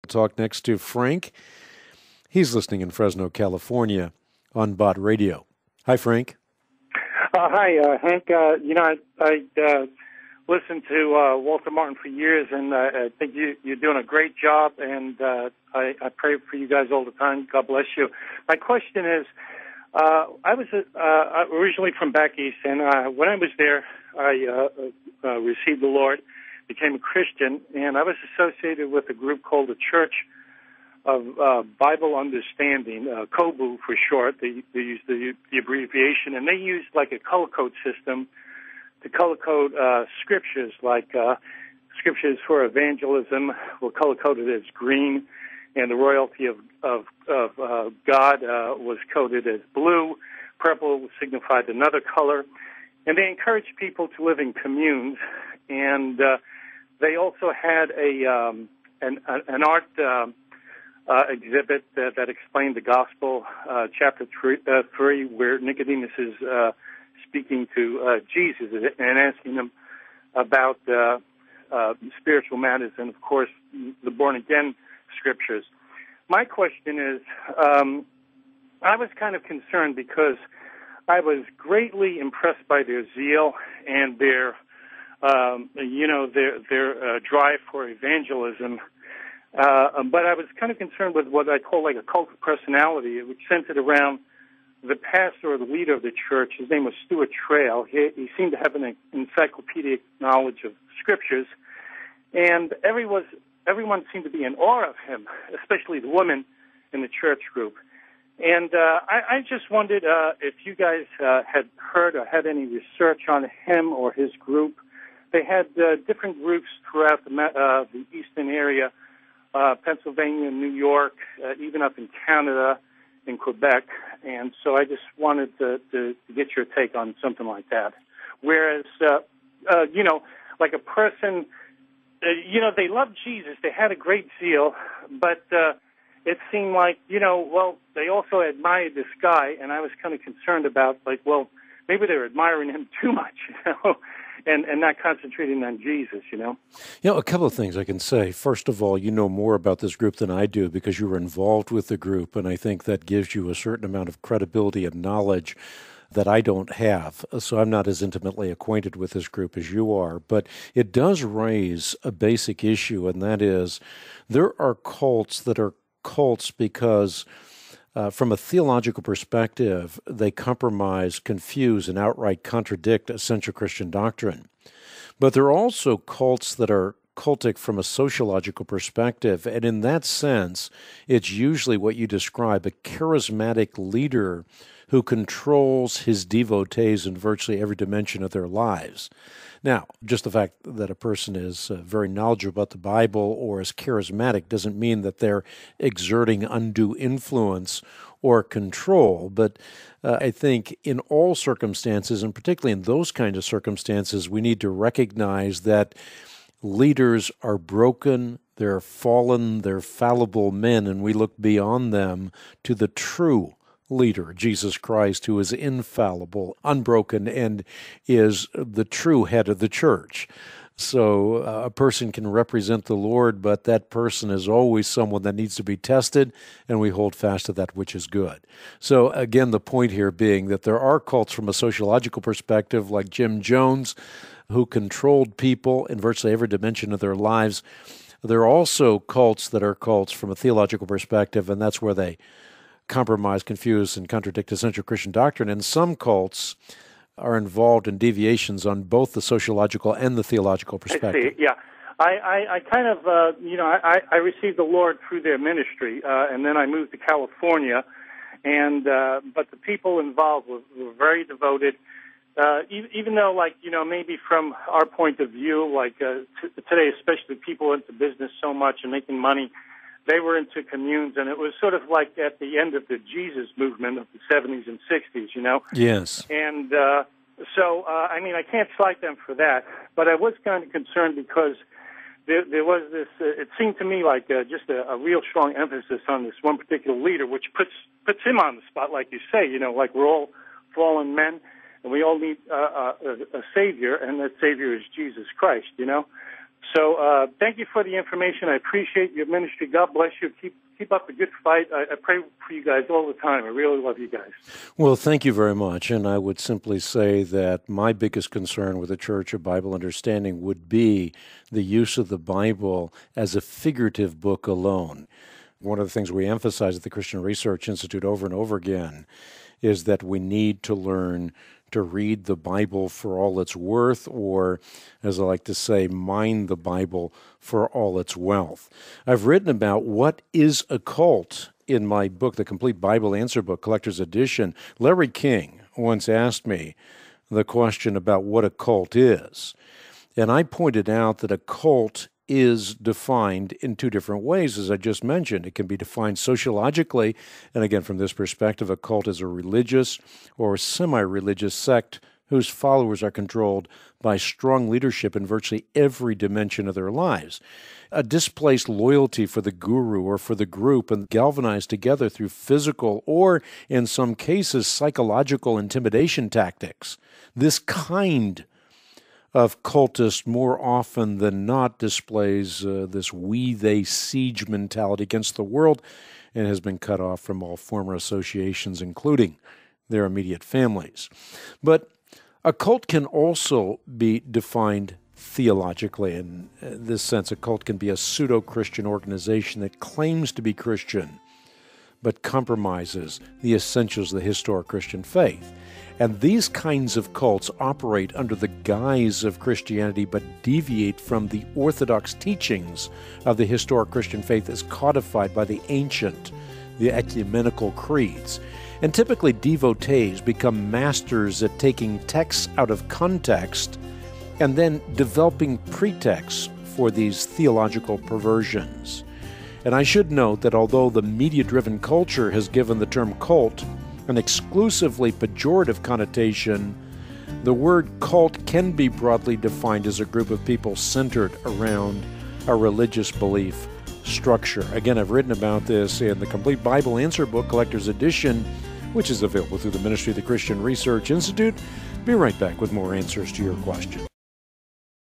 Talk next to Frank. He's listening in Fresno, California on Bott Radio. Hi, Frank. Hi, Hank. I listened to Walter Martin for years, and I think you're doing a great job, and I pray for you guys all the time. God bless you. My question is, I was originally from back east, and when I was there, I received the Lord, became a Christian, and I was associated with a group called the Church of Bible Understanding, COBU for short. They use the abbreviation, and they use like a color code system to color code scriptures, like scriptures for evangelism were color coded as green, and the royalty of God was coded as blue. Purple signified another color, and they encouraged people to live in communes. And they also had an art exhibit that explained the gospel, chapter 3, where Nicodemus is speaking to Jesus and asking him about spiritual matters and, of course, the born-again scriptures. My question is, I was kind of concerned because I was greatly impressed by their zeal and their drive for evangelism. But I was kind of concerned with what I call like a cult of personality, which centered around the pastor or the leader of the church. His name was Stuart Trail. He seemed to have an encyclopedic knowledge of scriptures, and everyone seemed to be in awe of him, especially the women in the church group. And I just wondered if you guys had heard or had any research on him or his group. They had different groups throughout the eastern area, Pennsylvania, New York, even up in Canada, in Quebec, and so I just wanted to get your take on something like that. Whereas, like a person, they loved Jesus, they had a great zeal, but it seemed like, they also admired this guy, and I was kind of concerned about, maybe they're admiring him too much, and not concentrating on Jesus, A couple of things I can say. First of all, you know more about this group than I do because you were involved with the group, and I think that gives you a certain amount of credibility and knowledge that I don't have. So I'm not as intimately acquainted with this group as you are. But it does raise a basic issue, and that is there are cults that are cults because from a theological perspective, they compromise, confuse, and outright contradict essential Christian doctrine. But there are also cults that are cultic from a sociological perspective, and in that sense, it's usually what you describe, a charismatic leader who controls his devotees in virtually every dimension of their lives. Now, just the fact that a person is very knowledgeable about the Bible or is charismatic doesn't mean that they're exerting undue influence or control. But I think in all circumstances, and particularly in those kinds of circumstances, we need to recognize that leaders are broken, they're fallen, they're fallible men, and we look beyond them to the true leader, Jesus Christ, who is infallible, unbroken, and is the true head of the church. So a person can represent the Lord, but that person is always someone that needs to be tested, and we hold fast to that which is good. So again, the point here being that there are cults from a sociological perspective, like Jim Jones, who controlled people in virtually every dimension of their lives. There are also cults that are cults from a theological perspective, and that's where they compromise, confuse, and contradict essential Christian doctrine. And some cults are involved in deviations on both the sociological and the theological perspective. I see, yeah. I kind of, I received the Lord through their ministry, and then I moved to California, and but the people involved were very devoted, even though, maybe from our point of view, today, especially people into business so much and making money, they were into communes, and it was sort of like at the end of the Jesus movement of the 70s and 60s, Yes. And I can't slight them for that, but I was kind of concerned because there was this, it seemed to me like just a real strong emphasis on this one particular leader, which puts him on the spot, like you say, like we're all fallen men, and we all need a Savior, and that Savior is Jesus Christ, So thank you for the information. I appreciate your ministry. God bless you. Keep up the good fight. I pray for you guys all the time. I really love you guys. Well, thank you very much. And I would simply say that my biggest concern with the Church of Bible Understanding would be the use of the Bible as a figurative book alone. One of the things we emphasize at the Christian Research Institute over and over again is that we need to learn to read the Bible for all it's worth, or, as I like to say, mine the Bible for all its wealth. I've written about what is a cult in my book, The Complete Bible Answer Book, Collector's Edition. Larry King once asked me the question about what a cult is, and I pointed out that a cult is defined in two different ways, as I just mentioned. It can be defined sociologically, and again, from this perspective, a cult is a religious or a semi-religious sect whose followers are controlled by strong leadership in virtually every dimension of their lives. A displaced loyalty for the guru or for the group and galvanized together through physical or, in some cases, psychological intimidation tactics. This kind of cultist more often than not displays this we-they siege mentality against the world and has been cut off from all former associations, including their immediate families. But a cult can also be defined theologically. In this sense, a cult can be a pseudo-Christian organization that claims to be Christian but compromises the essentials of the historic Christian faith. And these kinds of cults operate under the guise of Christianity but deviate from the orthodox teachings of the historic Christian faith as codified by the ancient, the ecumenical creeds. And typically devotees become masters at taking texts out of context and then developing pretexts for these theological perversions. And I should note that although the media-driven culture has given the term cult an exclusively pejorative connotation, the word cult can be broadly defined as a group of people centered around a religious belief structure. Again, I've written about this in the Complete Bible Answer Book, Collector's Edition, which is available through the Ministry of the Christian Research Institute. Be right back with more answers to your questions.